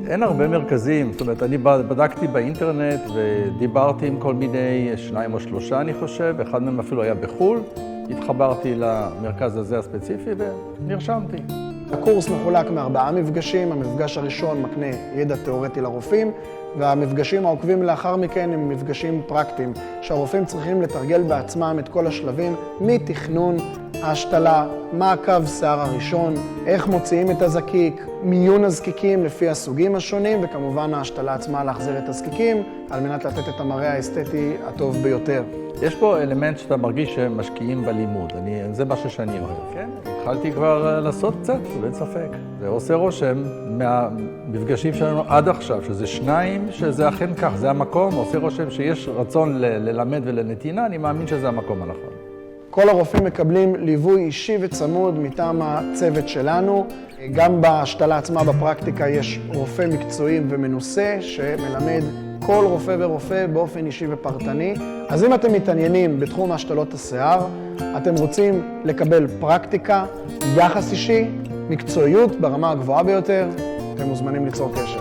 אין הרבה מרכזים, זאת אומרת, אני בדקתי באינטרנט ודיברתי עם כל מיני, 2 או 3 אני חושב, אחד מהם אפילו היה בחו"ל, התחברתי למרכז הזה הספציפי ונרשמתי. הקורס מחולק מ4 מפגשים, המפגש הראשון מקנה ידע תיאורטי לרופאים, והמפגשים העוקבים לאחר מכן הם מפגשים פרקטיים, שהרופאים צריכים לתרגל בעצמם את כל השלבים, מתכנון, ההשתלה, מה קו שיער הראשון, איך מוציאים את הזקיק, מיון הזקיקים לפי הסוגים השונים, וכמובן ההשתלה עצמה להחזיר את הזקיקים, על מנת לתת את המראה האסתטי הטוב ביותר. יש פה אלמנט שאתה מרגיש שהם משקיעים בלימוד, זה משהו שאני אוהב. כן? התחלתי כבר לעשות קצת, אין ספק. זה עושה רושם מהמפגשים שלנו עד עכשיו, שזה 2, שזה אכן כך, זה המקום, עושה רושם שיש רצון ללמד ולנתינה, אני מאמין שזה המקום הנכון. כל הרופאים מקבלים ליווי אישי וצמוד מטעם הצוות שלנו. גם בהשתלה עצמה בפרקטיקה יש רופא מקצועי ומנוסה שמלמד כל רופא ורופא באופן אישי ופרטני. אז אם אתם מתעניינים בתחום השתלות השיער, אתם רוצים לקבל פרקטיקה, יחס אישי, מקצועיות ברמה הגבוהה ביותר, אתם מוזמנים ליצור קשר.